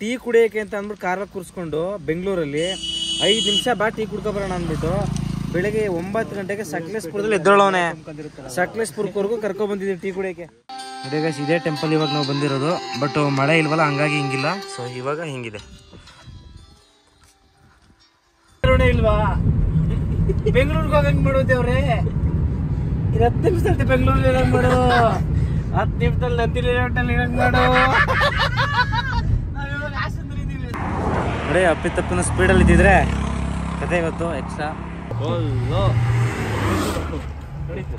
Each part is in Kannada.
ಟೀ ಕುಡಿಯೋಕೆ ಅಂತ ಅಂದ್ಬಿಟ್ಟು ಕಾರಲ್ಲಿ ಕೂರಿಸ್ಕೊಂಡು ಬೆಂಗಳೂರಲ್ಲಿ 5 ನಿಮಿಷ ಬಾ ಟೀ ಕುಡ್ಕೊಬರೋಣ ಅಂದ್ಬಿಟ್ಟು ಬೆಳಗ್ಗೆ 9 ಗಂಟೆಗೆ ಸಕಲೇಶ್ಪುರದಲ್ಲಿ ಎದ್ದೋಳವನೆ. ಸಕಲೇಶ್ಪುರಕ್ಕವರೆಗೂ ಕರ್ಕೊ ಬಂದಿದ್ದೀವಿ ಟೀ ಕುಡಿಯೋಕೆ. ಗೈಸ್ ಇದೇ ಟೆಂಪಲ್ ಇವಾಗ ನಾವು ಬಂದಿರೋದು. ಬಟ್ ಮಳೆ ಇಲ್ವಲ್ಲ, ಹಂಗಾಗಿ ಹಿಂಗಿಲ್ಲ. ಸೊ ಇವಾಗ ಹಿಂಗಿದೆ. ಇಲ್ವಾ ಬೆಂಗಳೂರಿಗೆ ಹೋಗಂಗ್ ಮಾಡೋದೇವ್ರೆ. 10 ನಿಮಿಷದಲ್ಲಿ ಬೆಂಗಳೂರಲ್ಲಿ ಇರಂಗ್ ಮಾಡು, 10 ನಿಮಿಷದಲ್ಲಿ ನಂದಿಲಿ ಹೋಟೆಲ್ ಇರಂಗ್ ಮಾಡು. ನೋಡಿ ಅಪ್ಪಿತಪ್ಪಿನ ಸ್ಪೀಡಲ್ಲಿ ಇದ್ದಿದ್ರೆ ಕತೆ ಇವತ್ತು ಎಕ್ಸ್ಟ್ರಾ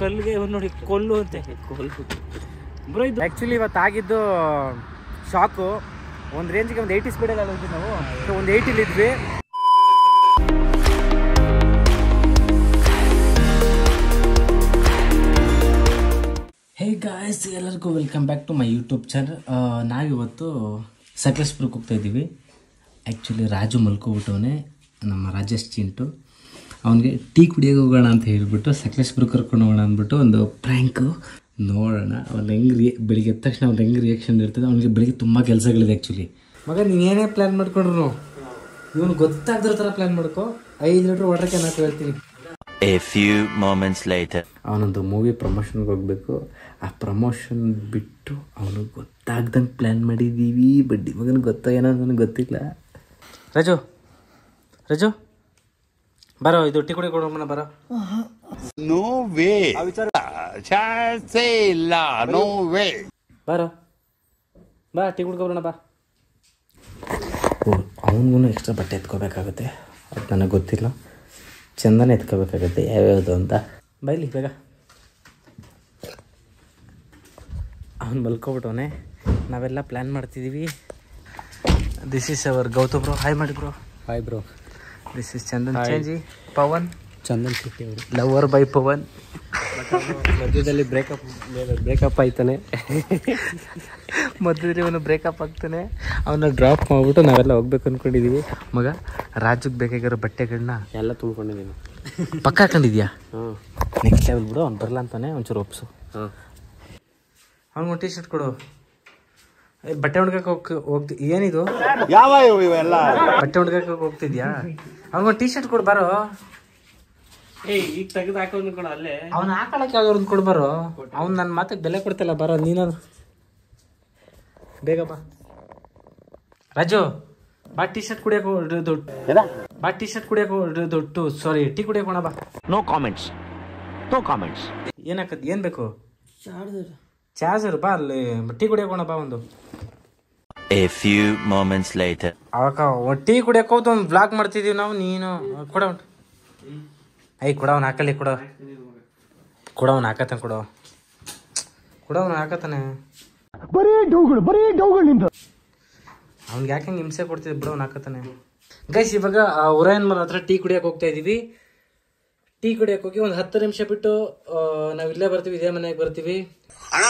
ಕಲ್ಲಿಗೆ ನೋಡಿ ಕೊಲ್ಲು ಅಂತೆ. ಬ್ರೋ ಇದು ಆ್ಯಕ್ಚುಲಿ ಇವತ್ತು ಆಗಿದ್ದು ಶಾಕು. ಒಂದು ರೇಂಜಿಗೆ ಒಂದು 80 ಸ್ಪೀಡಲ್ಲಿ ಹೋಗಿದ್ವಿ ನಾವು. ಸೊ ಒಂದು 80 ಇದ್ವಿ. ಹೇ ಗಾಯ್ಸ್, ಎಲ್ಲರಿಗೂ welcome back to my YouTube channel. ನಾವಿವತ್ತು ಸಕಲೇಶ್ಪುರಕ್ಕೆ ಹೋಗ್ತಾ ಇದ್ದೀವಿ. ಆ್ಯಕ್ಚುಲಿ ರಾಜು ಮಲ್ಕೊಬಿಟ್ಟವನೇ, ನಮ್ಮ ರಾಜೇಶ್ ಚಿಂಟು. ಅವನಿಗೆ ಟೀ ಕುಡಿಯೋಕೆ ಹೋಗೋಣ ಅಂತ ಹೇಳ್ಬಿಟ್ಟು ಸಕಲೇಶ್ಪುರಕ್ಕೆ ಕರ್ಕೊಂಡು ಹೋಗೋಣ ಅಂದ್ಬಿಟ್ಟು ಒಂದು ಪ್ರ್ಯಾಂಕು. ನೋಡೋಣ ಅವ್ನು ಹೆಂಗೆ ಬೆಳಿಗ್ಗೆ ಎದ್ದ ತಕ್ಷಣ ಅವ್ನು ಹೆಂಗೆ ರಿಯಾಕ್ಷನ್ ಇರ್ತದೆ. ಅವನಿಗೆ ಬೆಳಿಗ್ಗೆ ತುಂಬ ಕೆಲಸಗಳಿದೆ ಆ್ಯಕ್ಚುಲಿ. ಮಗ ನೀನೇನೇ ಪ್ಲ್ಯಾನ್ ಮಾಡ್ಕೊಂಡ್ರು ಇವನು ಗೊತ್ತಾಗದ್ರ ಥರ ಪ್ಲ್ಯಾನ್ ಮಾಡ್ಕೊ. 5 ಲೀಟ್ರ್ ವಾಟರ್ ಕ್ಯಾನ್ ಹಾಕಿ ಹೇಳ್ತೀನಿ. A few moments later. ಅವನೊಂದು ಮೂವಿ ಪ್ರಮೋಷನ್ಗೆ ಹೋಗಬೇಕು. ಆ ಪ್ರಮೋಷನ್ ಬಿಟ್ಟು ಅವನಿಗೆ ಗೊತ್ತಾಗ್ದಂಗೆ ಪ್ಲ್ಯಾನ್ ಮಾಡಿದ್ದೀವಿ. ಬಡ್ಡಿ ಮಗನಿಗೆ ಗೊತ್ತಾಗೇನೋ ನನಗೆ ಗೊತ್ತಿಲ್ಲ. ರಾಜು ರಾಜು ಬರೋ, ಇದು ಟೀ ಕುಡಿ ಕೊಡೋಣ ಬರೋ. ನೋ ವೇ, ಚಾನ್ಸೇ ಇಲ್ಲ, ನೋ ವೇ. ಬಾರೋ ಬಾ, ಟೀ ಕುಡ್ಕೊಬರೋಣ ಬಾ. ಅವನಿಗೂ ಎಕ್ಸ್ಟ್ರಾ ಬಟ್ಟೆ ಎತ್ಕೋಬೇಕಾಗುತ್ತೆ. ಅದು ನನಗೆ ಗೊತ್ತಿಲ್ಲ. ಚಂದನೇ ಎತ್ಕೋಬೇಕಾಗತ್ತೆ ಯಾವ್ಯಾವುದು ಅಂತ. ಬೈಲಿ ಬೇಗ. ಅವನು ಮಲ್ಕೊಬಿಟ್ಟವನೆ. ನಾವೆಲ್ಲ ಪ್ಲ್ಯಾನ್ ಮಾಡ್ತಿದ್ದೀವಿ. This is our Gautam bro. Hi ಮಾಡಿ bro. Hi bro. This is Chandan ಚೇಂಜಿ ಪವನ್. ಚಂದನ್ ಶೆಟ್ಟಿ ಅವರು, ಲವರ್ ಬೈ ಪವನ್. ಮಧ್ಯದಲ್ಲಿ ಬ್ರೇಕಪ್ ಆಯ್ತಾನೆ. ಮಧ್ಯದಲ್ಲಿ ಅವನು ಬ್ರೇಕಪ್ ಆಗ್ತಾನೆ. ಅವನ್ನ ಡ್ರಾಪ್ ಮಾಡಿಬಿಟ್ಟು ನಾವೆಲ್ಲ ಹೋಗ್ಬೇಕು ಅಂದ್ಕೊಂಡಿದ್ದೀವಿ. ಮಗ ರಾಜುಗೆ ಬೇಕಾಗಿರೋ ಬಟ್ಟೆಗಳನ್ನ ಎಲ್ಲ ತುಂಬ್ಕೊಂಡಿದ್ದೀನಿ. ಪಕ್ಕ ಹಾಕೊಂಡಿದ್ಯಾ? ಹಾಂ, ನೆಕ್ಸ್ಟ್ ಲೆವೆಲ್ ಬಿಡು. ಅವ್ನು ಬರಲ್ಲ ಅಂತಾನೆ, ಒಂಚೂರು ಒಪ್ಸು. ಹಾಂ, ಅವ್ನಿಗೊಂದು ಟೀ ಶರ್ಟ್ ಕೊಡು. ಬಟ್ಟೆ ಹೊಡ್ಕಕ್ಕೆ ಹೋಗ್ತಿ ಏನಿದು? ಯಾವ ಇವೆಲ್ಲ ಬಟ್ಟೆ ಹೊಡ್ಕಕ್ಕೆ ಹೋಗ್ತಿದ್ಯಾ? ಅವ್ನಿಗೊಂದು ಟೀ ಶರ್ಟ್ ಕೊಡು ಬಾರೋ. ಈಗ ತೆಗೆದು ಹಾಕೊಂಡು ಕೊಡ ಅಲ್ಲೇ. ಅವ್ನು ಹಾಕೊಳಕ್ಕೆ ಯಾವ್ದವ್ರದ್ದು ಕೊಡು ಬಾರೋ. ಅವ್ನು ನನ್ನ ಮಾತಿಗೆ ಬೆಲೆ ಕೊಡ್ತಿಲ್ಲ ಬಾರೋ. ನೀನಾದ್ರು ಬೇಗ ಬಾ. ರಾಜು ಬಾ, ಟೀ ಶರ್ಟ್ ಕುಡಿಯೋಕೆ ದುಡ್ಡು. ಬಾ, ಟೀ ಶರ್ಟ್ ಕುಡಿಯೋಕೆ ದುಡ್ಡು. ಸಾರಿ, ಟೀ ಕುಡಿಯೋಕೆ ಹೋಣ ಬಾ. No comments. No comments. ಏನಾಕತ್? ಏನು ಬೇಕು? ಚಾರ್ಜರ್. ಬಾ ಅಲ್ಲಿ ಟೀ ಕುಡಿಯೋಕೆ ಹೋಣ ಬಾ. ಒಂದು A few moments later. ಅವಾಗ ಟೀ ಕುಡಿಯೋಕೆ ಹೋಗ್ತು ಒಂದು ಬ್ಲಾಗ್ ಮಾಡ್ತಿದ್ದೀವಿ ನಾವು. ನೀನು ಕೊಡ ಉಂಟು. ಕೊಡ ಅವ್ನು ಹಾಕಲ್ಲಿ. ಕೊಡ ಅವ್ನು ಹಾಕತ್ತಾನೆ. ಕೊಡ ಅವ್ನು ಹಾಕತ್ತಾನೆ. ಅವ್ನಿಗೆ ಯಾಕೆ ಹಿಂಸೆ ಕೊಡ್ತಿದ್ದೆ ಬಿಡು. ಅವ್ನು ಹಾಕತ್ತಾನೆ. ಗೈಸ್ ಇವಾಗ ಉರಾಯನ್ ಮರ ಹತ್ರ ಟೀ ಕುಡಿಯೋಕೆ ಹೋಗ್ತಾ ಇದ್ದೀವಿ. ಟೀ ಕುಡಿಯೋಕೆ ಹೋಗಿ ಒಂದು 10 ನಿಮಿಷ ಬಿಟ್ಟು ನಾವು ಇಲ್ಲೇ ಬರ್ತೀವಿ, ಇದೇ ಮನೆಗೆ ಬರ್ತೀವಿ. ಅಣ್ಣ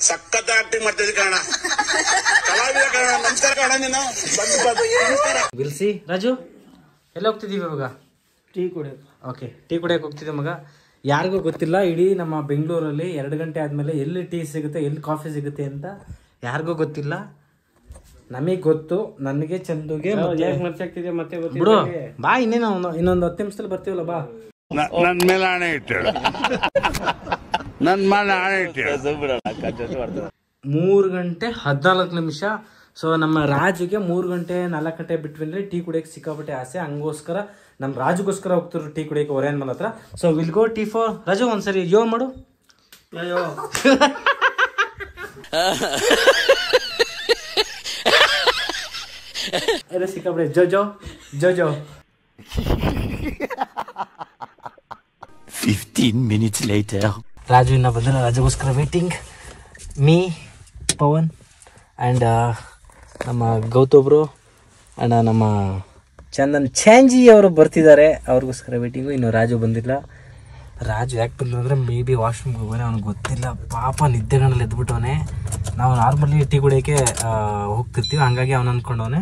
ಸಖತ್ ಆಕ್ಟಿಂಗ್ ಮಾಡ್ತಿದ್ದೆ ಕಣ, ಕಲಾವಿದ ಕಣ, ನಮಸ್ಕಾರ ಕಣ. ನೀನು ವಿಲ್ಸಿ. ರಾಜು ಎಲ್ಲ ಹೋಗ್ತಿದ್ದೀವಿ ಇವಾಗ? ಟೀ ಕುಡಿಯೋದು. ಓಕೆ, ಟೀ ಕುಡಿಯೋಕೆ ಹೋಗ್ತಿದ್ದೆ ಮಗ. ಯಾರಿಗೂ ಗೊತ್ತಿಲ್ಲ ಇಡೀ ನಮ್ಮ ಬೆಂಗಳೂರಲ್ಲಿ 2 ಗಂಟೆ ಆದಮೇಲೆ ಎಲ್ಲಿ ಟೀ ಸಿಗುತ್ತೆ, ಎಲ್ಲಿ ಕಾಫಿ ಸಿಗುತ್ತೆ ಅಂತ ಯಾರಿಗೂ ಗೊತ್ತಿಲ್ಲ. ನಮಗೆ ಗೊತ್ತು, ನನಗೆ ಚಂದುಗೆ. ಮತ್ತೆ ಬಿಡು ಬಾ, ಇನ್ನೊಂದು 10 ನಿಮಿಷದಲ್ಲಿ ಬರ್ತೀವಲ್ಲ ಬಾ. ನನ್ ಮೇಲೆ ಹಣೆ ಇಟ್ಟೇಳು, ನನ್ ಮೇಲೆ ಹಣೆ ಇಟ್ಟೇಳು. 3 ಗಂಟೆ 14 ನಿಮಿಷ. ಸೊ ನಮ್ಮ ರಾಜುಗೆ 3 ಗಂಟೆ 4 ಗಂಟೆ ಬಿಟ್ವಿನ್ರಿ ಟೀ ಕುಡಿಯೋಕೆ ಸಿಕ್ಕಾಪಟ್ಟೆ ಆಸೆ. ಹಂಗೋಸ್ಕರ ನಮ್ಮ ರಾಜುಗೋಸ್ಕರ ಹೋಗ್ತಿರು ಟೀ ಕುಡಿಯೋಕೆ ಒರೇನ್ ಮಲ್ ಹತ್ರ. So will go tea for Raju. ಒಂದ್ಸರಿ ಯೋ ಮಾಡು. ಎಲ್ಲ ಸಿಕ್ಕಾಪಟ್ಟೆ ಜೋ 15 minutes later. ರಾಜು ಇನ್ನ ಬಂದಿಲ್ಲ. ರಾಜುಗೋಸ್ಕರ ವೇಟಿಂಗ್. ಮೀ, ಪವನ್ ಆ್ಯಂಡ್ ನಮ್ಮ ಗೌತಬ್ರು ಆ್ಯಂಡ್ ನಮ್ಮ ಚಂದನ್ ಚಾಂಜಿ ಅವರು ಬರ್ತಿದ್ದಾರೆ. ಅವ್ರಿಗೋಸ್ಕರ ವೇಟಿಂಗು. ಇನ್ನು ರಾಜು ಬಂದಿಲ್ಲ. ರಾಜು ಯಾಕೆ ಬಂದ್ರು ಅಂದರೆ ಮೇ ಬಿ ವಾಶ್ರೂಮ್ಗೆ ಹೋಗೋನೆ, ಅವ್ನಿಗೆ ಗೊತ್ತಿಲ್ಲ. ಪಾಪ ನಿದ್ದೆಗಣ್ಣಲ್ಲಿ ಎದ್ಬಿಟ್ಟವನೆ. ನಾವು ನಾರ್ಮಲಿ ಟೀ ಕುಡಿಯೋಕ್ಕೆ ಹೋಗ್ತಿರ್ತೀವಿ, ಹಂಗಾಗಿ ಅವನು ಅಂದ್ಕೊಂಡವನೆ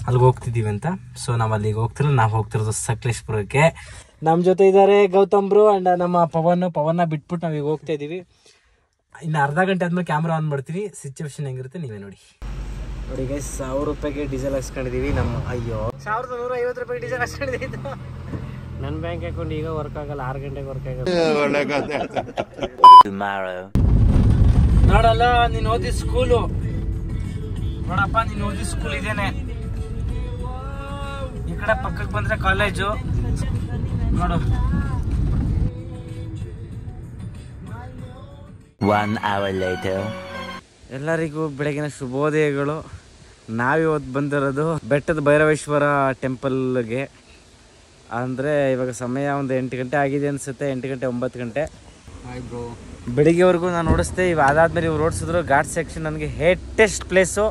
ಅಲ್ಲಿಗೆ ಹೋಗ್ತಿದ್ದೀವಿ ಅಂತ. ಸೊ ನಾವು ಅಲ್ಲಿಗೆ ಹೋಗ್ತಿಲ್ಲ, ನಾವು ಹೋಗ್ತಿರೋದು ಸಕಲೇಶ್ಪುರಕ್ಕೆ. ನಮ್ಮ ಜೊತೆ ಇದ್ದಾರೆ ಗೌತಮ್ರು ಆ್ಯಂಡ್ ನಮ್ಮ ಪವನ್ನ ಬಿಟ್ಬಿಟ್ಟು ನಾವು ಈಗ ಹೋಗ್ತಾ ಇದ್ದೀವಿ. ಇನ್ನು ಅರ್ಧ ಗಂಟೆ ಆದ್ಮೇಲೆ ಕ್ಯಾಮ್ರಾ ಆನ್ ಮಾಡ್ತೀವಿ. ಸಿಚುವೇಶನ್ ಹೆಂಗಿರುತ್ತೆ ನೀವೇ ನೋಡಿ. ನೋಡಿ ಗೈಸ್ 1000 ರೂಪಾಯಿಗೆ ಡೀಸೆಲ್ ಹಾಕ್ಸ್ಕೊಂಡಿದೀವಿ ನಮ್ಮ. ಅಯ್ಯೋ 1150 ರೂಪಾಯಿ ಡೀಸೆಲ್ ಹಾಕ್ಸ್ಕೊಂಡಿದ್ದೀವಿ. ನನ್ನ ಬ್ಯಾಂಕ್ ಅಕೌಂಟ್ ಈಗ ವರ್ಕ್ ಆಗಲ್ಲ, 6 ಗಂಟೆಗೆ ವರ್ಕ್ ಆಗಲ್ಲ. ನೋಡಲ್ಲ ನೀನು ಓದಿ ಸ್ಕೂಲು, ನೋಡಪ್ಪ ನೀನು ಓದಿ ಸ್ಕೂಲ್ ಇದೇನೆ. ಈ ಕಡೆ ಪಕ್ಕಕ್ಕೆ ಬಂದ್ರೆ ಕಾಲೇಜು ನೋಡು. 1 hour later. ಎಲ್ಲರಿಗೂ ಬೆಳಗಿನ ಶುಭೋದಯಗಳು. ನಾವಿವತ್ತು ಬಂದಿರೋದು ಬೆಟ್ಟದ ಭೈರವೇಶ್ವರ ಟೆಂಪಲ್ಗೆ. ಅಂದರೆ ಇವಾಗ ಸಮಯ ಒಂದು 8 ಗಂಟೆ ಆಗಿದೆ ಅನಿಸುತ್ತೆ, 8 ಗಂಟೆ 9 ಗಂಟೆ. ಬೆಳಿಗ್ಗೆವರೆಗೂ ನಾನು ಓಡಿಸ್ದೆ. ಇವು ಅದಾದ್ಮೇಲೆ ಇವ್ರು ಓಡಿಸಿದ್ರು. ಘಾಟ್ ಸೆಕ್ಷನ್ ನನಗೆ ಹೇಟೆಸ್ಟ್ ಪ್ಲೇಸು.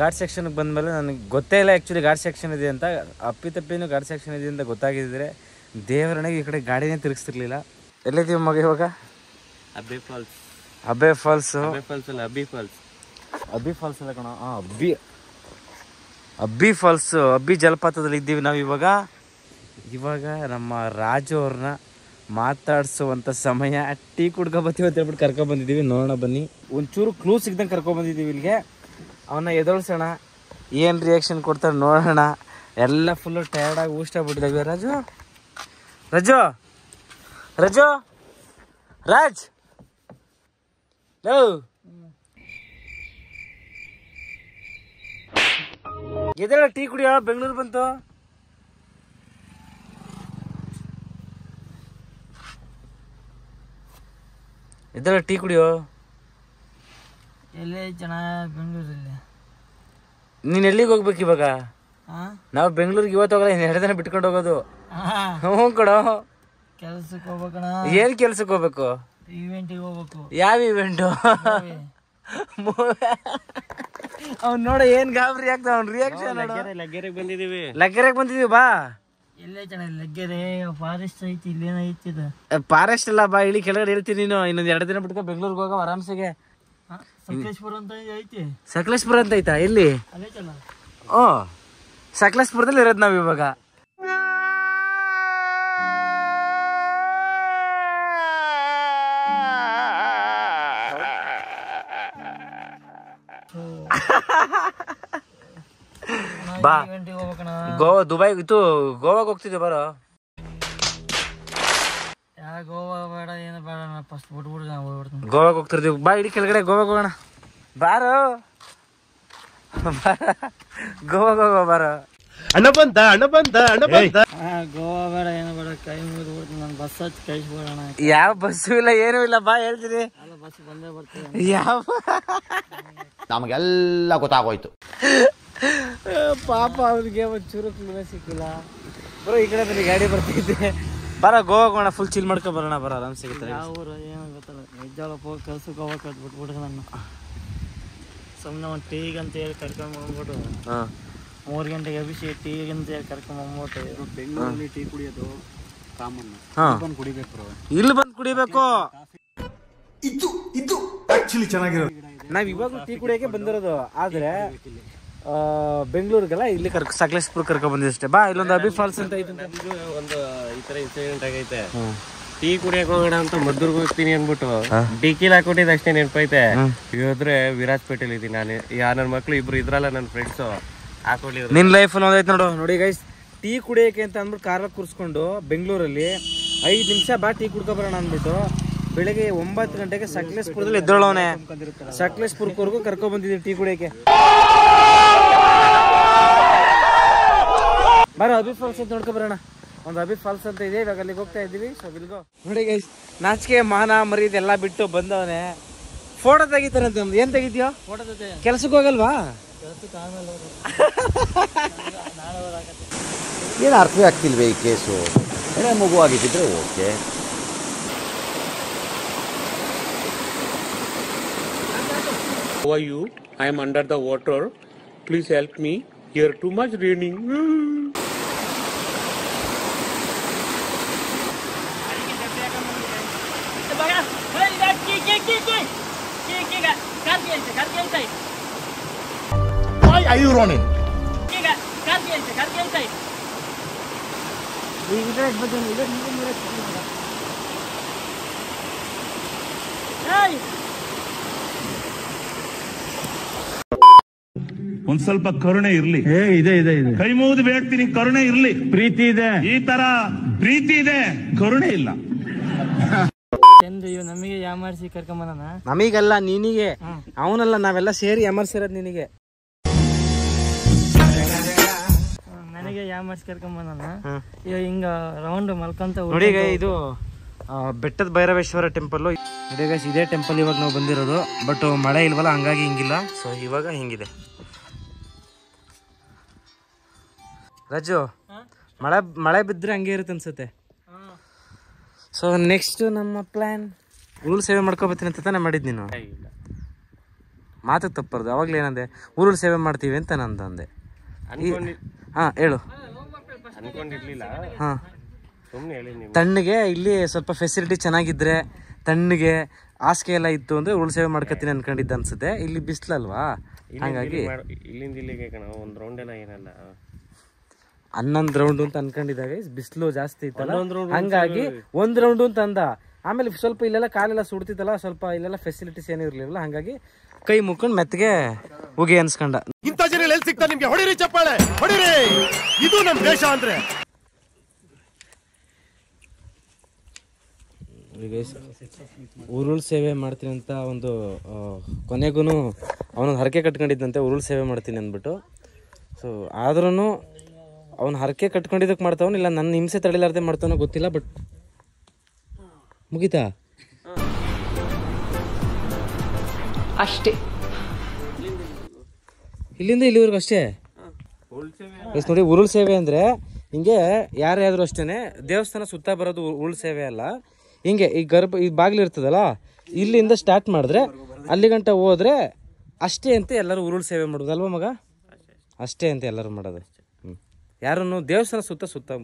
ಘಾಟ್ ಸೆಕ್ಷನ್ಗೆ ಬಂದಮೇಲೆ ನನಗೆ ಗೊತ್ತೇ ಇಲ್ಲ ಆ್ಯಕ್ಚುಲಿ ಘಾಟ್ ಸೆಕ್ಷನ್ ಇದೆ ಅಂತ. ಅಪ್ಪಿತಪ್ಪಿನೂ ಘಾಟ್ ಸೆಕ್ಷನ್ ಇದೆ ಅಂತ ಗೊತ್ತಾಗಿದ್ದರೆ ದೇವರನಿಗೆ ಈ ಕಡೆ ಗಾಡಿನೇ ತಿರುಗಿಸ್ತಿರ್ಲಿಲ್ಲ. ಎಲ್ಲಿದ್ದೀವಿ ಮಗ ಇವಾಗ? ಅಬ್ಬೆ ಫಾಲ್ಸ್. ಅಬ್ಬೆ ಫಾಲ್ಸು. ಅಬ್ಬಿ ಫಾಲ್ಸ್ ಅಲ್ಲ ಕಣ. ಅಬ್ಬಿ ಫಾಲ್ಸು, ಅಬ್ಬಿ ಜಲಪಾತದಲ್ಲಿ ಇದ್ದೀವಿ ನಾವು ಇವಾಗ. ನಮ್ಮ ರಾಜು ಅವ್ರನ್ನ ಮಾತಾಡ್ಸುವಂಥ ಸಮಯ. ಟೀ ಕುಡ್ಕೊಬತ್ತೀವಿ ಅಂತ ಹೇಳ್ಬಿಟ್ಟು ಕರ್ಕೊಬಂದಿದ್ದೀವಿ. ನೋಡೋಣ ಬನ್ನಿ. ಒಂಚೂರು ಕ್ಲೂ ಸಿಗ್ದಂಗೆ ಕರ್ಕೊಬಂದಿದ್ದೀವಿ ಇಲ್ಲಿಗೆ. ಅವನ್ನ ಎದೊಳ್ಸೋಣ, ಏನು ರಿಯಾಕ್ಷನ್ ಕೊಡ್ತಾರೆ ನೋಡೋಣ. ಎಲ್ಲ ಫುಲ್ಲು ಟಯರ್ಡಾಗಿ ಊಷ್ಟಾಗ್ಬಿಟ್ಟಿದ್ದಾವೆ. ರಾಜು ರಾಜು ರಾಜು ರಾಜ್ ಎದೇಳ ಟೀ ಕುಡಿಯೋ, ಬೆಂಗಳೂರು ಬಂತು. ಎದ್ದೇಳ ಟೀ ಕುಡಿಯೋ. ಎಲ್ಲೇ ಜನ ಬೆಂಗಳೂರಲ್ಲಿ. ನೀನ್ ಎಲ್ಲಿಗೆ ಹೋಗ್ಬೇಕು ಇವಾಗ? ನಾವು ಬೆಂಗಳೂರಿಗೆ ಇವತ್ತು ಹೋಗಲ್ಲ, 2 ದಿನ ಬಿಟ್ಕೊಂಡು ಹೋಗೋದು. ಹ್ಞೂ ಕಣೋ. ಕೆಲ್ಸಕ್ಕೆ ಹೋಗ್ಬೇಕಣ. ಏನ್ ಕೆಲ್ಸಕ್ಕೆ ಹೋಗ್ಬೇಕು? ಇವೆಂಟಿಗೆ ಹೋಗ್ಬೇಕು. ಯಾವ ಇವೆಂಟು? ಅವ್ನು ನೋಡ ಏನ್ ಗಾಬರಿ ಆಗ್ತಾವ. ಅವ್ನ ರಿಯಾಕ್ಷನ್ ಲಗ್ಗೆರೆಗೆ ಬಂದಿದ್ದೀವಿ. ಲಗ್ಗೆರೆಗೆ ಬಂದಿದೀವಿ ಬಾ. ಎಲ್ಲೇ ಜನ ಲಗ್ಗೆರೆ ಫಾರೆಸ್ಟ್ ಐತಿ, ಇಲ್ಲೇನೈತಿ ಇದು? ಫಾರೆಸ್ಟ್ ಅಲ್ಲ ಬಾ, ಇಳಿ ಕೆಳಗಡೆ ಹೇಳ್ತೀನಿ ನೀನು. ಇನ್ನೊಂದು 2 ದಿನ ಬಿಟ್ಕೊ ಬೆಂಗಳೂರಿಗೆ ಹೋಗೋ ಆರಾಮ್ಸೆಗೆ. ಸಕಲೇಶ್ಪುರ ಅಂತ ಐತಿ. ಸಕಲೇಶ್ಪುರ ಅಂತ ಐತಾ? ಎಲ್ಲಿ? ಅಲ್ಲೇ ಚಲ. ಓ, ಸಕಲೇಶ್ಪುರದಲ್ಲಿ ಇರೋದು ನಾವ್ ಇವಾಗ. ಬಾ ಗೋವಾ, ದುಬೈ ಇತ್ತು, ಗೋವಾಗ ಹೋಗ್ತಿದ್ದೆ ಬರೋ. ಗೋವಾ ಬೇಡ, ಏನು ಬೇಡ, ಫಸ್ಟ್ ಬಿಟ್ಬಿಡ್ದು ನಾವು ಹೋಗ್ಬಿಡ್ತೀನಿ. ಗೋವಾಗ ಹೋಗ್ತಿರ್ತೀವಿ ಬಾ, ಇಡೀ ಕೆಳಗಡೆ ಗೋವಾಗ ಹೋಗೋಣ ಬಾರೋ. ಗೋವಾಗ ಹೋಗೋ ಬಾರೋ. ಅಣ್ಣ ಬಂದ. ಗೋವಾ ಬೇಡ, ಏನು ಬೇಡ, ಕೈ ಮುಗಿದು ಬಿಡ್ತೀನಿ ನಾನು. ಬಸ್ ಹಚ್ಚಿ ಕಳಿಸ್ಬಿಡೋಣ. ಯಾವ ಬಸ್ಸು ಇಲ್ಲ, ಏನೂ ಇಲ್ಲ, ಬಾ ಹೇಳ್ತೀನಿ. ಅಲ್ಲ ಬಸ್ ಬಂದೇ ಬರ್ತೀವಿ. ಯಾವ ನಮಗೆಲ್ಲ ಗೊತ್ತಾಗೋಯ್ತು. ಪಾಪ ಅವ್ರಿಗೆ ಒಂಚೂರು ಕ್ಲೂನೇ ಸಿಕ್ಕಿಲ್ಲ. ಬರೋ ಈ ಕಡೆ ಬನ್ನಿ, ಗಾಡಿ ಬರ್ತೈತೆ. ಬರ ಗೋವಾ ಹೋಗೋಣ, ಫುಲ್ ಚಿಲ್ ಮಾಡ್ಕೊ ಬರೋಣ. ಬರೋ ಆರಾಮ್ ಸಿಗುತ್ತೆ. ಯಾವ ಊರು ಏನು ಗೊತ್ತಲ್ಲ. ನಿಜವಲ್ಲಪ್ಪ ಹೋಗಿ ಕೆಲ್ಸಕ್ಕೆ ಹೋಗ್ಬೇಕು ಬಿಟ್ಬಿಡ್ರಿ ನಾನು. ಸುಮ್ಮನೆ ಒಂದು ಟೀಗೆ ಅಂತ ಹೇಳಿ ಕರ್ಕೊಂಡು ಹೋಗ್ಬಿಟ್ಟು 3 ಗಂಟೆಗೆ ಅಭಿಷೇಕ್ ಟೀಗೆ ಅಂತ ಹೇಳಿ ಕರ್ಕೊಂಡು ಹೋಗ್ಬಿಟ್ಟು. ಬೆಂಗಳೂರಲ್ಲಿ ಟೀ ಕುಡಿಯೋದು ಕಾಮನ್. ಬಂದು ಕುಡಿಬೇಕು, ಇಲ್ಲಿ ಬಂದು ಕುಡಿಬೇಕು. ಇದು ಆಕ್ಚುಲಿ ಚೆನ್ನಾಗಿರೋದು. ನಾವ್ ಇವಾಗ ಟೀ ಕುಡಿಯೋಕೆ ಬಂದಿರೋದು, ಆದ್ರೆ ಬೆಂಗಳೂರಿಗೆಲ್ಲ ಇಲ್ಲಿ ಸಕಲೇಶ್ಪುರ ಕರ್ಕೊಂಡ್ ಬಂದಿದ್ದೆ ಅಷ್ಟೇ. ಬಾ, ಇಲ್ಲೊಂದು ಅಬ್ಬಿ ಫಾಲ್ಸ್ ಅಂತ ಐತೆ. ಒಂದು ಈ ತರ ಇನ್ಸಿಡೆಂಟ್ ಆಗೈತೆ. ಟೀ ಕುಡಿಯಕ್ ಹೋಗೋಣ ಅಂತ ಮದ್ದೂರ್ಗೆ ಹೋಗ್ತೀನಿ ಅನ್ಬಿಟ್ಟು ಡಿಕಿಲ್ ಹಾಕೊಟ್ಟಿದ್ದು ಅಷ್ಟೇ ನೆನಪೈತೆ. ಹೋದ್ರೆ ವಿರಾಜಪೇಟೆಲಿ ಇದ್ದೀನಿ ನಾನು. ನನ್ನ ಮಕ್ಳು ಇಬ್ರು ಇದ್ರಲ್ಲ, ನನ್ನ ಫ್ರೆಂಡ್ಸು ಹಾಕೊಳ್ಳಿ. ನಿನ್ ಲೈಫ್ ಅಲ್ಲಿ ಒಂದೈತೆ ನೋಡು. ನೋಡಿ ಗೈಸ್, ಟೀ ಕುಡಿಯೋಕೆ ಅಂತ ಅಂದ್ಬಿಟ್ಟು ಕಾರಲ್ಲಿ ಕೂರಿಸ್ಕೊಂಡು ಬೆಂಗಳೂರಲ್ಲಿ 5 ನಿಮಿಷ ಬಾ ಟೀ ಕುಡ್ಕೊ ಬರೋಣ ಅಂದ್ಬಿಟ್ಟು ಬೆಳಿಗ್ಗೆ 9 ಗಂಟೆಗೆ ಸಕಲೇಶ್ಪುರದಲ್ಲಿ ಎದ್ದೋಳವನೆ. ಸಕಲೇಶ್ಪುರಕ್ಕವರೆಗೂ ಕರ್ಕೊಂಡ್ ಬಂದಿದ್ದೀವಿ ಟೀ ಕುಡಿಯೋಕೆ. ಬರೋ ಅಬ್ಬಿ ಫಾಲ್ಸ್ ಅಂತ ನೋಡ್ಕೊ ಬರೋಣ. ಒಂದು ಅಬ್ಬಿ ಫಾಲ್ಸ್ ಅಂತ ಇದೆ, ಇವಾಗ ಅಲ್ಲಿಗೆ ಹೋಗ್ತಾ ಇದ್ದೀವಿ. ಸೊ ಬಿಲ್ಗೋ. ನೋಡಿ ಗೈಸ್, ನಾಚಿಕೆ ಮಾನ ಮರೀದ್ ಎಲ್ಲ ಬಿಟ್ಟು ಬಂದವನೆ. ಫೋಟೋ ತೆಗಿತಾರಂತೆ. ನಮ್ದು ಏನ್ ತೆಗಿತೀಯೋ? ಫೋಟೋ ಜೊತೆ ಕೆಲ್ಸಕ್ಕೆ ಹೋಗಲ್ವಾ? ಕೆಲ್ಸಕ್ಕೆ ಆಮೇಲೆ ಏನು ಅರ್ಥವೇ ಆಗ್ತಿಲ್ವೇ ಈ ಕೇಸು? ಏನೇ ಮಗು ಆಗಿದ್ದಿದ್ರೆ okay. How are you? I am under the water. Please help me. Here too much raining. Why are you running? ಒಂದ್ ಸ್ವಲ್ಪ ಕರುಣೆ ಇರ್ಲಿ. ಇದೆ ಇದೆ ಇದೆ, ಕೈ ಮುಗಿದು ಬೇಡ್ತೀನಿ, ಕರುಣೆ ಇರ್ಲಿ. ಪ್ರೀತಿ ಇದೆ, ಈ ತರ ಪ್ರೀತಿ ಇದೆ, ಕರುಣೆ ಇಲ್ಲ. ಚಂದ ಇವ್ ನಮಗೆ ಯಾಮಾರಿಸಿ ಕರ್ಕೊಂಬನ. ನಮೀಗಲ್ಲ, ನಿನಗೆ. ಅವನಲ್ಲ, ನಾವೆಲ್ಲ ಸೇರಿ ಎಮರ್ಸಿರೋದು ನಿನಗೆ. ನನಗೆ ಯಾಮಾರಿಸಿ ಕರ್ಕೊಂಬನ. ಈಗ ಹಿಂಗ ರೌಂಡ್ ಮಲ್ಕೊಂತ ನೋಡಿ ಇದು ಬೆಟ್ಟದ ಭೈರವೇಶ್ವರ ಟೆಂಪಲ್. ನೋಡಿ ಗೈಸ್, ಇದೇ ಟೆಂಪಲ್ ಇವಾಗ ನಾವು ಬಂದಿರೋದು. ಬಟ್ ಮಳೆ ಇಲ್ವಲ್ಲ, ಹಂಗಾಗಿ ಹಿಂಗಿಲ್ಲ. ಸೊ ಇವಾಗ ಹಿಂಗಿದೆ. ರಾಜು, ಮಳೆ ಬಿದ್ದರೆ ಹಂಗೆ ಇರುತ್ತೆ ಅನ್ಸುತ್ತೆ. ಸೊ ನೆಕ್ಸ್ಟ್ ನಮ್ಮ ಪ್ಲಾನ್ ಉರುಳು ಸೇವೆ ಮಾಡ್ಕೊಬತ್ತೀನಿ ಅಂತ ತಾನೇ ಮಾಡಿದ್ ನೀನು. ಮಾತು ತಪ್ಪರ್ದು. ಅವಾಗಲೇ ಏನಂದೆ, ಉರುಳು ಸೇವೆ ಮಾಡ್ತೀವಿ ಅಂತ ನಂದಂದೆ. ಹಾ ಹೇಳು. ಅನ್ಕೊಂಡಿರ್ಲಿಲ್ಲ. ಹಾ, ಸುಮ್ಮನೆ ಹೇಳಿ. ತಣ್ಣಗೆ ಇಲ್ಲಿ ಸ್ವಲ್ಪ ಫೆಸಿಲಿಟಿ ಚೆನ್ನಾಗಿದ್ರೆ, ತಣ್ಣಗೆ ಹಾಸಿಗೆ ಎಲ್ಲ ಇತ್ತು ಅಂದ್ರೆ ಉರುಳು ಸೇವೆ ಮಾಡ್ಕೊತೀನಿ ಅನ್ಕೊಂಡಿದ್ದ ಅನ್ಸುತ್ತೆ. ಇಲ್ಲಿ ಬಿಸ್ಲಲ್ವಾ, ಹಂಗಾಗಿ ಇಲ್ಲಿಂದ ಇಲ್ಲಿಗೆ ಒಂದು ರೌಂಡ್ ಎಲ್ಲ ಏನಲ್ಲ, 11 ರೌಂಡ್ ಅಂತ ಅನ್ಕೊಂಡಿದ್ದಾಗ ಬಿಸಿಲು ಜಾಸ್ತಿ ಇತ್ತಲ್ಲ, ಹಂಗಾಗಿ 1 ರೌಂಡ್ ಅಂತ ಅಂದ. ಆಮೇಲೆ ಸ್ವಲ್ಪ ಇಲ್ಲೆಲ್ಲ ಕಾಲೆಲ್ಲ ಸುಡ್ತಿತ್ತಲ್ಲ, ಸ್ವಲ್ಪ ಇಲ್ಲೆಲ್ಲ ಫೆಸಿಲಿಟೀಸ್ ಏನೂ ಇರ್ಲಿಲ್ಲ. ಹಂಗಾಗಿ ಕೈ ಮುಕ್ಕೊಂಡು ಮೆತ್ತಗೆ ಉಗಿ ಅನ್ಸ್ಕೊಂಡ. ಇಂಥ ಜನ ಎಲ್ಲಿ ಸಿಗ್ತಾರೆ ನಿಮ್ಗೆ? ಹೊಡಿರಿ ಚಪ್ಪಾಳೆ, ಹೊಡಿರಿ. ಇದು ನಮ್ ದೇಶ ಅಂದ್ರೆ. ಉರುಳು ಸೇವೆ ಮಾಡ್ತೀನಿ ಅಂತ ಒಂದು ಕೊನೆಗೂ ಅವನೊಂದು ಹರಕೆ ಕಟ್ಕೊಂಡಿದ್ದಂತೆ, ಉರುಳು ಸೇವೆ ಮಾಡ್ತೀನಿ ಅಂದ್ಬಿಟ್ಟು. ಸೊ ಆದ್ರೂ ಅವನು ಹರಕೆ ಕಟ್ಕೊಂಡಿದ್ದಕ್ಕೆ ಮಾಡ್ತಾವನು, ಇಲ್ಲ ನನ್ನ ಹಿಂಸೆ ತಡಿಲಾರ್ದೆ ಮಾಡ್ತಾನೋ ಗೊತ್ತಿಲ್ಲ. ಬಟ್ ಮುಗೀತಾ ಅಷ್ಟೇ, ಇಲ್ಲಿಂದ ಇಲ್ಲಿವರೆಗೂ ಅಷ್ಟೇ. ನೋಡಿ, ಉರುಳು ಸೇವೆ ಅಂದರೆ ಹಿಂಗೆ ಯಾರ್ಯಾದ್ರು ಅಷ್ಟೇ. ದೇವಸ್ಥಾನ ಸುತ್ತ ಬರೋದು ಉರುಳು ಸೇವೆ ಅಲ್ಲ. ಹಿಂಗೆ ಈ ಈ ಬಾಗಿಲು ಇರ್ತದಲ್ಲ, ಇಲ್ಲಿಂದ ಸ್ಟಾರ್ಟ್ ಮಾಡಿದ್ರೆ ಅಲ್ಲಿ ಗಂಟ ಹೋದ್ರೆ ಅಷ್ಟೇ ಅಂತ ಎಲ್ಲರೂ ಉರುಳು ಸೇವೆ ಮಾಡೋದು ಅಲ್ವಾ ಮಗ? ಅಷ್ಟೇ ಅಂತ ಎಲ್ಲರೂ ಮಾಡೋದು. ಯಾರನ್ನು ದೇವಸ್ಥಾನ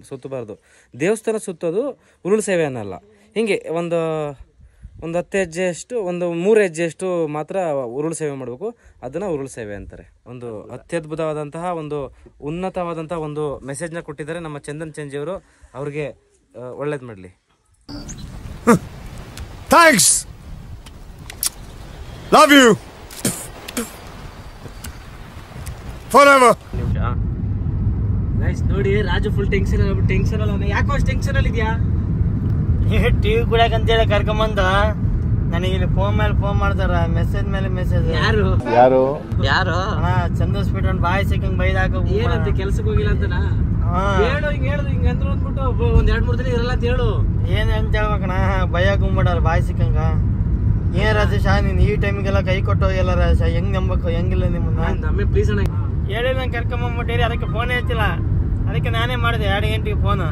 ಸುತ್ತಬಾರ್ದು. ದೇವಸ್ಥಾನ ಸುತ್ತೋದು ಉರುಳು ಸೇವೆ ಅನ್ನಲ್ಲ. ಹಿಂಗೆ ಒಂದು 10 ಹೆಜ್ಜೆಯಷ್ಟು, ಒಂದು 3 ಹೆಜ್ಜೆಯಷ್ಟು ಮಾತ್ರ ಉರುಳು ಸೇವೆ ಮಾಡಬೇಕು. ಅದನ್ನು ಉರುಳು ಸೇವೆ ಅಂತಾರೆ. ಒಂದು ಅತ್ಯದ್ಭುತವಾದಂತಹ, ಒಂದು ಉನ್ನತವಾದಂತಹ ಒಂದು ಮೆಸೇಜ್ನ ಕೊಟ್ಟಿದ್ದಾರೆ ನಮ್ಮ ಚಂದನ್ ಚೆಂಜಿಯವರು. ಅವ್ರಿಗೆ ಒಳ್ಳೇದು ಮಾಡಲಿ. Thanks, love you forever. Guys ನೋಡಿ, ರಾಜು ಫುಲ್ ಟೆನ್ಷನ್ ಅಲ್ಲ. ಯಾಕೋ ಅಷ್ಟು ಟೆನ್ಷನ್ ಅಲ್ಲಿ ಇದೆಯಾ? ಟಿವಿ ಕುಡಿಯಕಂತೇಳಿ ಕರ್ಕೊಂಬಂದ ನನಗೆ ಇಲ್ಲಿ ಫೋನ್ ಮೇಲೆ ಫೋನ್ ಮಾಡ್ತಾರ, ಮೆಸೇಜ್ ಮೇಲೆ ಮೆಸೇಜ್. ಯಾರು ಅಣ್ಣ ಚಂದ ಸ್ಪೀಡ್ ಬಾಯಿ ಸಿಕ್ಕಂಗ್ ಬೈದಾಕ ಏನಂತ ಕೆಲ್ಸಕ್ಕೆ ಹೋಗಿಲ್ಲ ಅಂತನ ಹೇಳು. ಹಿಂಗ ಅಂದ್ರು ಅಂದ್ಬಿಟ್ಟು 1-2-3 ದಿನ ಇರಲ್ಲ ಅಂತ ಹೇಳು. ಏನ್ ಅಂತ ಹೇಳ್ಬೇಕಣ್ಣ, ಬೈಯಾಕ ಹೋಗ್ಬಿಡಾರ ಬಾಯಿ ಸಿಕ್ಕಂಗ. ಏನ್ ರಾಜೇಶ, ನೀನ್ ಈ ಟೈಮಿಗೆಲ್ಲ ಕೈ ಕೊಟ್ಟು ಹೋಗಿಲ್ಲ ರಾಜೇಶ, ಹೆಂಗ್ ನಂಬಬೇಕು ಹೆಂಗಿಲ್ಲ ನಿಮ್ಮನ್ನ? ಪ್ಲೀಸ್ ಅಣ್ಣ ಹೇಳಿ, ನಂಗೆ ಕರ್ಕೊಂಬಂದ್ಬಿಟ್ಟಿರಿ. ಅದಕ್ಕೆ ಫೋನೇ ಹಚ್ಚಿಲ್ಲ, ಅದಕ್ಕೆ ನಾನೇ ಮಾಡಿದೆ 2 ಗಂಟೆಗೆ ಫೋನ್.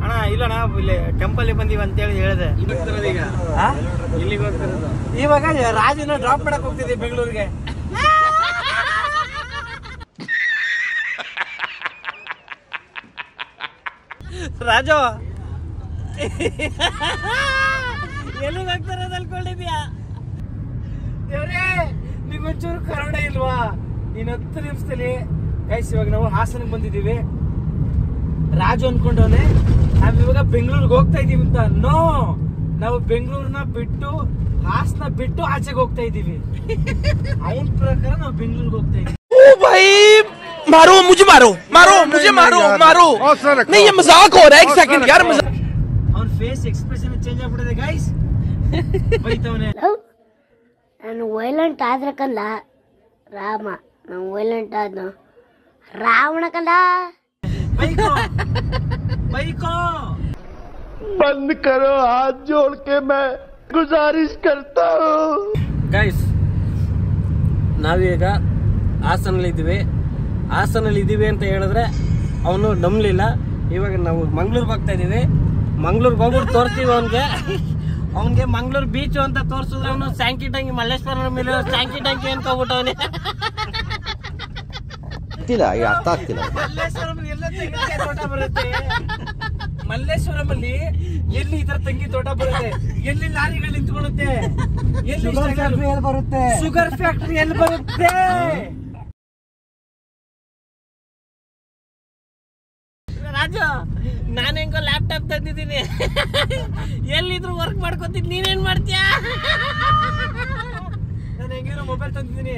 ಅಣ್ಣ ಇಲ್ಲಣ್ಣ ಇಲ್ಲಿ ಟೆಂಪಲ್ ಬಂದೀವಿ ಅಂತೇಳಿ ಹೇಳಿದೆ. ಇಲ್ಲಿಗೆ ಹೋಗ್ತಿರೋದು. ಇವಾಗ ರಾಜನ ಡ್ರಾಪ್ ಮಾಡಕ್ ಹೋಗ್ತಿದ್ದೆ ಬೆಂಗಳೂರಿಗೆ. ರಾಜು ಎಲ್ಲಿಗೆ ಹೋಗ್ತಾರೋದು ಅನ್ಕೊಂಡಿದ್ಯಾ? ದೇವ್ರೇ, ನಿಗೊಂಚೂರು ಕರುಣೆ ಇಲ್ವಾ? ನೀನ್ 10 ನಿಮಿಷದಲ್ಲಿ ಗೈಸ್, ಇವಾಗ ನಾವು ಹಾಸನಕ್ಕೆ ಬಂದಿದ್ದೀವಿ. ರಾಜು ಅನ್ಕೊಂಡವನೆ ನಾವಿವಾಗ ಬೆಂಗಳೂರಿಗೆ ಹೋಗ್ತಾ ಇದೀವಿ ಅಂತ. ನೋ, ನಾವು ಬೆಂಗಳೂರನ್ನ ಬಿಟ್ಟು, ಹಾಸನ ಬಿಟ್ಟು ಆಚೆಗೆ ಹೋಗ್ತಾ ಇದೀವಿ. ಅವನ ಪ್ರಕಾರ ನಾವು ಬೆಂಗಳೂರಿಗೆ ಹೋಗ್ತಾ ಇದೀವಿ. मारो मुझे, मारो मारो मुझे, मारो मारो नहीं, ये मजाक हो रहा है. 1 सेकंड यार, ಅವನ ಫೇಸ್ ಎಕ್ಸ್ಪ್ರೆಷನ್ ಚೇಂಜ್ ಆಗ್ಬಿಟ್ಟಿದೆ ಗೈಸ್. ಬೈತವನೆ. ನಾನು ವೈಲೆಂಟ್ ಆದ್ರೆ ಕಂದ ರಾಮ, ನಾನು ವೈಲೆಂಟ್ ಆದ್ನು ರಾವಣ ಕಂದ. ಬೈಕೋ बंद करो, हाथ जोड़ के मैं गुजारिश करता हूँ. ಗೈಸ್, ನಾವೀಗ ಹಾಸನಲ್ಲಿ ಇದ್ದೀವಿ ಅಂತ ಹೇಳಿದ್ರೆ ಅವನು ನಂಬಲಿಲ್ಲ. ಇವಾಗ ನಾವು ಮಂಗ್ಳೂರ್ಗೆ ಹೋಗ್ತಾ ಇದೀವಿ. ಮಂಗ್ಳೂರ್ಗೆ ಹೋಗ್ಬಿಟ್ಟು ತೋರಿಸ್ತೀವಿ ಅವನಿಗೆ ಮಂಗ್ಳೂರ್ ಬೀಚ್ ಅಂತ ತೋರಿಸಿದ್ರೆ ಅವನು ಸ್ಯಾಂಕಿ ಟಂಗಿ ಮಲ್ಲೇಶ್ವರ ಮೇಲೆ ಸ್ಯಾಂಕಿ ಟಂಗಿ ಅನ್ಕೋಬಿಟ್ಟವನೇ. ಅರ್ಥ ಆಗ್ತಿಲ್ಲ. ಮಲ್ಲೇಶ್ವರಮಲ್ಲಿ ಎಲ್ಲಿ ಈ ತರ ತಂಗಿ ತೋಟ ಬರುತ್ತೆ, ಎಲ್ಲಿ ಲಾರಿಗಳು ನಿಂತ್ಕೊಳ್ಳುತ್ತೆ, ಎಲ್ಲಿ ಬರುತ್ತೆ, ಶುಗರ್ ಫ್ಯಾಕ್ಟರಿ ಎಲ್ಲಿ ಬರುತ್ತೆ? ರಾಜು, ನಾನು ಹೆಂಗೋ ಲ್ಯಾಪ್ಟಾಪ್ ತಂದಿದ್ದೀನಿ, ಎಲ್ಲಿದ್ರು ವರ್ಕ್ ಮಾಡ್ಕೊತೀನಿ. ನೀನೇನ್ ಮಾಡ್ತೀಯಾ? ನಾನು ಹೆಂಗೇನೋ ಮೊಬೈಲ್ ತಂದಿದ್ದೀನಿ,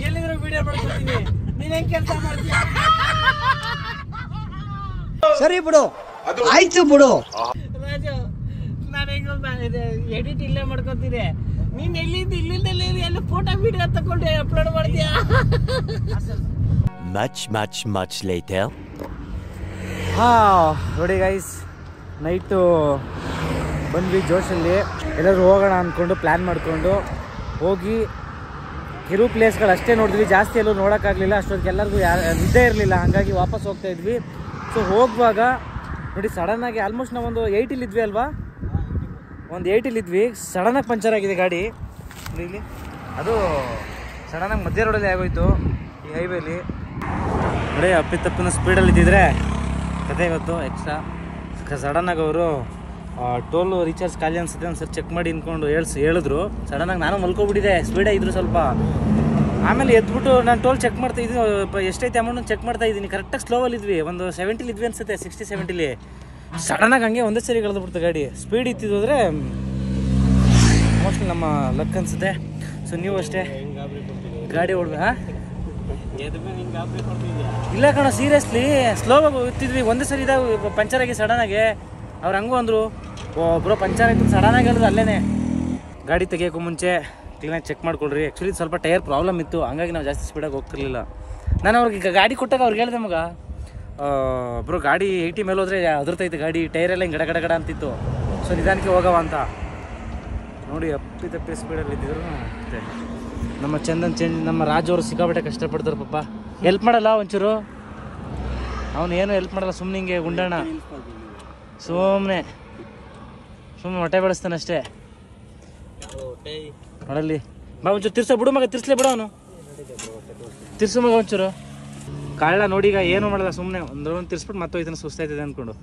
ಎಲ್ಲಿದ್ರು ವಿಡಿಯೋ ಮಾಡ್ಕೊತೀನಿ. ನೀನ್ ಹೆಂಗ್ ಕೆಲಸ ಮಾಡ್ತೀಯ? ಸರಿ ಬಿಡು, ಆಯ್ತು ಬಿಡು. ರಾಜು, ನಾನು ಹೆಂಗ ಎಡಿಟ್ ಇಲ್ಲೇ ಮಾಡ್ಕೊತೀನಿ. ನೀನ್ ಎಲ್ಲಿಂದ ಎಲ್ಲ ಫೋಟೋ ವಿಡಿಯೋ ತಗೊಂಡು ಅಪ್ಲೋಡ್ ಮಾಡ್ತೀಯ. much later. ನೋಡಿ ಗೈಸ್, ನೈಟು ಬಂದ್ವಿ ಜೋಶಲ್ಲಿ. ಎಲ್ಲರೂ ಹೋಗೋಣ ಅಂದ್ಕೊಂಡು ಪ್ಲ್ಯಾನ್ ಮಾಡಿಕೊಂಡು ಹೋಗಿ ಕೆಲವು ಪ್ಲೇಸ್ಗಳು ಅಷ್ಟೇ ನೋಡಿದ್ವಿ, ಜಾಸ್ತಿ ಎಲ್ಲೂ ನೋಡೋಕ್ಕಾಗಲಿಲ್ಲ. ಅಷ್ಟೊತ್ತಿಗೆ ಎಲ್ಲರಿಗೂ ನಿದ್ದೆ ಇರಲಿಲ್ಲ, ಹಾಗಾಗಿ ವಾಪಸ್ ಹೋಗ್ತಾ ಇದ್ವಿ. ಸೊ ಹೋಗುವಾಗ ನೋಡಿ ಸಡನ್ನಾಗಿ ಆಲ್ಮೋಸ್ಟ್ ನಾವೊಂದು 80 ಇದ್ವಿ ಅಲ್ವಾ, ಒಂದು 80 ಇದ್ವಿ. ಸಡನ್ನಾಗಿ ಪಂಚರ್ ಆಗಿದೆ ಗಾಡಿ ಇಲ್ಲಿ. ಅದು ಸಡನ್ನಾಗಿ ಮಧ್ಯ ರೋಡಲ್ಲಿ ಆಗೋಯ್ತು ಈ ಹೈವೇಲಿ. ನೋಡಿ ಅಪ್ಪಿತಪ್ಪಿನ ಸ್ಪೀಡಲ್ಲಿ ಇದ್ದಿದ್ರೆ ಕತೆ ಇವತ್ತು ಎಕ್ಸ್ಟ್ರಾ. ಸಡನ್ನಾಗಿ ಅವರು ಟೋಲು ರೀಚಾರ್ಜ್ ಖಾಲಿ ಅನ್ಸುತ್ತೆ, ಒಂದು ಸರಿ ಚೆಕ್ ಮಾಡಿ ಅಂದ್ಕೊಂಡು ಹೇಳಿದ್ರು. ಸಡನ್ನಾಗಿ ನಾನು ಮಲ್ಕೊಬಿಟ್ಟಿದ್ದೆ, ಸ್ಪೀಡೇ ಇದ್ರು ಸ್ವಲ್ಪ. ಆಮೇಲೆ ಎದ್ಬಿಟ್ಟು ನಾನು ಟೋಲ್ ಚೆಕ್ ಮಾಡ್ತಾ ಇದ್ದೀನಿ, ಎಷ್ಟೈತೆ ಅಮೌಂಟ್ ಚೆಕ್ ಮಾಡ್ತಾ ಇದ್ದೀನಿ. ಕರೆಕ್ಟಾಗಿ ಸ್ಲೋವಲ್ಲಿ ಇದ್ವಿ, ಒಂದು 70 ಇದ್ವಿ ಅನ್ಸುತ್ತೆ, 60-70. ಸಡನ್ನಾಗಿ ಹಂಗೆ ಒಂದೇ ಸರಿ ಕಳೆದ್ಬಿಡ್ತು ಗಾಡಿ. ಸ್ಪೀಡ್ ಇತ್ತಿದ್ರೆ ಮೋಸ್ಟ್ಲಿ ನಮ್ಮ ಲಕ್ ಅನ್ಸುತ್ತೆ. ಸೊ ನೀವು ಅಷ್ಟೇ ಗಾಡಿ ಇಲ್ಲ ಕಣ, ಸೀರಿಯಸ್ಲಿ ಸ್ಲೋವಾಗಿ ಹೋಗ್ತಿದ್ವಿ. ಒಂದೇ ಸರಿ ಇದಾಗ ಪಂಚರ್ ಆಗಿ ಸಡನ್ನಾಗಿ ಅವ್ರು ಹಂಗೂ ಅಂದರು, ಬ್ರೋ ಪಂಚರ್ ಆಯ್ತು ಸಡನ್ನಾಗಿ ಹೇಳಿದ್ರು. ಅಲ್ಲೇ ಗಾಡಿ ತೆಗಿಯೋಕ್ಕೂ ಮುಂಚೆ ಕ್ಲೀನಾಗಿ ಚೆಕ್ ಮಾಡ್ಕೊಳ್ರಿ. ಆ್ಯಕ್ಚುಲಿ ಸ್ವಲ್ಪ ಟೈರ್ ಪ್ರಾಬ್ಲಮ್ ಇತ್ತು, ಹಂಗಾಗಿ ನಾವು ಜಾಸ್ತಿ ಸ್ಪೀಡಾಗಿ ಹೋಗ್ತಿರ್ಲಿಲ್ಲ. ನಾನು ಅವ್ರಿಗೆ ಗಾಡಿ ಕೊಟ್ಟಾಗ ಅವ್ರಿಗೆ ಹೇಳಿದೆ, ಮಗ ಬ್ರೋ ಗಾಡಿ 80 ಮೇಲೆ ಹೋದರೆ ಅದರ್ತೈತೆ ಗಾಡಿ, ಟೈರೆಲ್ಲ ಹಿಂಗೆ ಗಡ ಅಂತಿತ್ತು. ಸೊ ನಿಧಾನಕ್ಕೆ ಹೋಗವ ಅಂತ ನೋಡಿ ಅಪ್ಪಿ ಸ್ಪೀಡಲ್ಲಿ ಇದ್ದಿದ್ರು. ಮತ್ತೆ ನಮ್ಮ ಚಂದನ್ ನಮ್ಮ ರಾಜು ಅವರು ಸಿಕ್ಕಾಪಟ್ಟೆ ಕಷ್ಟಪಡ್ತಾರೆ ಪಾಪ. ಹೆಲ್ಪ್ ಮಾಡಲ್ಲ ಒಂಚೂರು, ಅವನು ಏನು ಹೆಲ್ಪ್ ಮಾಡಲ್ಲ, ಸುಮ್ಮನೆ ಹಿಂಗೆ ಗುಂಡಣ್ಣ ಸುಮ್ಮನೆ ಹೊಟ್ಟೆ ಬೆಳೆಸ್ತಾನೆ ಅಷ್ಟೇ. ನೋಡಲ್ಲಿ ಬಾ ಒಂಚೂರು ತಿರ್ಸೋ ಬಿಡು ಮಗ, ತಿರ್ಸ್ಲೇ ಬಿಡು ಅವನು, ತಿರ್ಸು ಮಗ ಒಂಚೂರು. ಕಾಳ ನೋಡಿ ಈಗ ಏನು ಮಾಡಲ್ಲ, ಸುಮ್ಮನೆ ಒಂದು ತಿರ್ಸ್ಬಿಟ್ಟು ಮತ್ತೆ ಹೋಯ್ತಾನೆ ಸುಸ್ತಾಯ್ತದೆ ಅಂದ್ಕೊಂಡು.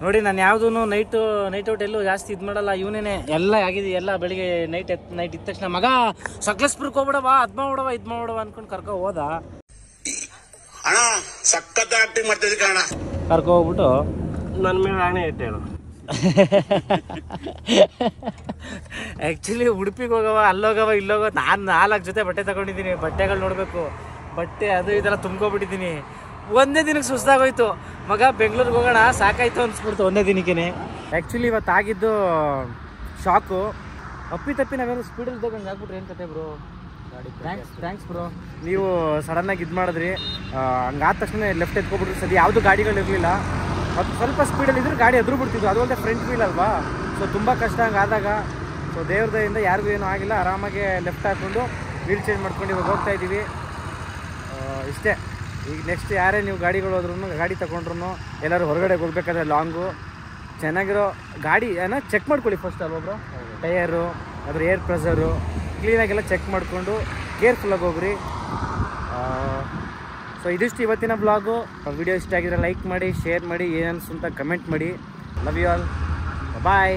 ನೋಡಿ ನಾನು ಯಾವುದೂ ನೈಟ್ ಔಟ್ ಎಲ್ಲೂ ಜಾಸ್ತಿ ಇದು ಮಾಡಲ್ಲ. ಇವನೇನೆ ಎಲ್ಲ ಆಗಿದೆ, ಎಲ್ಲ ಬೆಳಿಗ್ಗೆ ನೈಟ್ ಇದ್ದ ತಕ್ಷಣ ಮಗ ಸಕಲೇಶ್ಪುರಕ್ಕೆ ಹೋಗ್ಬಿಡವಾ, ಅದ್ ಮಾಡ್ಬಿಡವ ಇದು ಮಾಡ್ಬಿಡವ ಅಂದ್ಕೊಂಡು ಕರ್ಕೊ ಹೋದ. ಅಣ್ಣ ಸಖತ್ ಆಕ್ಟಿಂಗ್ ಮಾಡ್ತಿದ್ದೆ ಕಣ. ಕರ್ಕೊ ಹೋಗ್ಬಿಟ್ಟು ನನ್ನ ಮೇಲೆ ಆಣೆ ಇಟ್ಟೇಳು. ಆ್ಯಕ್ಚುಲಿ ಉಡುಪಿಗೆ ಹೋಗವ, ಅಲ್ಲೋಗವ ಇಲ್ಲೋಗವ. ನಾನು 4 ಜೊತೆ ಬಟ್ಟೆ ತಗೊಂಡಿದ್ದೀನಿ, ಬಟ್ಟೆಗಳು ನೋಡಬೇಕು, ಬಟ್ಟೆ ಅದು ಇದೆಲ್ಲ ತುಂಬ್ಕೊಬಿಟ್ಟಿದ್ದೀನಿ. ಒಂದೇ ದಿನಕ್ಕೆ ಸುಸ್ತಾಗೋಯ್ತು ಮಗ. ಬೆಂಗಳೂರಿಗೆ ಹೋಗೋಣ ಸಾಕಾಯ್ತು ಅನ್ಸ್ಬಿಡ್ತು ಒಂದೇ ದಿನಕ್ಕೇ. ಆ್ಯಕ್ಚುಲಿ ಇವತ್ತು ಆಗಿದ್ದು ಶಾಕು. ಅಪ್ಪಿ ನಾವೇನು ಸ್ಪೀಡಲ್ಲಿ ಇದ್ದಾಗ ಹಂಗೆ ಆಗ್ಬಿಟ್ರೆ ಏನು ಕತೆ ಬ್ರೋ? Thanks bro. ನೀವು ಸಡನ್ನಾಗಿ ಇದು ಮಾಡಿದ್ರಿ, ಹಂಗಾದ ತಕ್ಷಣ ಲೆಫ್ಟ್ ಎತ್ಕೊಬಿಟ್ರಿ. ಸರಿ ಯಾವುದು ಗಾಡಿಗಳಿರಲಿಲ್ಲ, ಮತ್ತು ಸ್ವಲ್ಪ ಸ್ಪೀಡಲ್ಲಿ ಇದ್ರೆ ಗಾಡಿ ಎದುರು ಬಿಡ್ತಿದ್ವು. ಅದು ಅಲ್ಲದೆ ಫ್ರಂಟ್ ವೀಲ್ ಅಲ್ವಾ, ಸೊ ತುಂಬ ಕಷ್ಟ ಹಂಗಾದಾಗ. ಸೊ ದೇವ್ರ ದಯಿಂದ ಯಾರಿಗೂ ಏನೂ ಆಗಿಲ್ಲ, ಆರಾಮಾಗಿ ಲೆಫ್ಟ್ ಹಾಕ್ಕೊಂಡು ವೀಲ್ ಚೇಂಜ್ ಮಾಡ್ಕೊಂಡು ಇವಾಗ ಹೋಗ್ತಾ ಇದ್ದೀವಿ. ಇಷ್ಟೇ. ಈಗ ನೆಕ್ಸ್ಟ್ ಯಾರೇ ನೀವು ಗಾಡಿಗಳು ಹೋದ್ರೂ, ಗಾಡಿ ತಗೊಂಡ್ರು, ಎಲ್ಲರೂ ಹೊರಗಡೆ ಹೋಗ್ಬೇಕಾದ್ರೆ ಲಾಂಗು ಚೆನ್ನಾಗಿರೋ ಗಾಡಿ ಏನೋ ಚೆಕ್ ಮಾಡ್ಕೊಳ್ಳಿ ಫಸ್ಟ್ ಅಲ್ವ ಬ್ರೋ. ಟೈರು, ಅದ್ರ ಏರ್ ಪ್ರೆಷರು ಕ್ಲೀನಾಗೆಲ್ಲ ಚೆಕ್ ಮಾಡಿಕೊಂಡು ಕೇರ್ಫುಲ್ಲಾಗಿ ಹೋಗ್ರಿ. ಸೊ ಇದಿಷ್ಟು ಇವತ್ತಿನ ಬ್ಲಾಗು. ವಿಡಿಯೋ ಇಷ್ಟ ಆಗಿದ್ರೆ ಲೈಕ್ ಮಾಡಿ, ಶೇರ್ ಮಾಡಿ, ಏನು ಅನಿಸ್ತು ಅಂತ ಕಮೆಂಟ್ ಮಾಡಿ. Love you all, bye.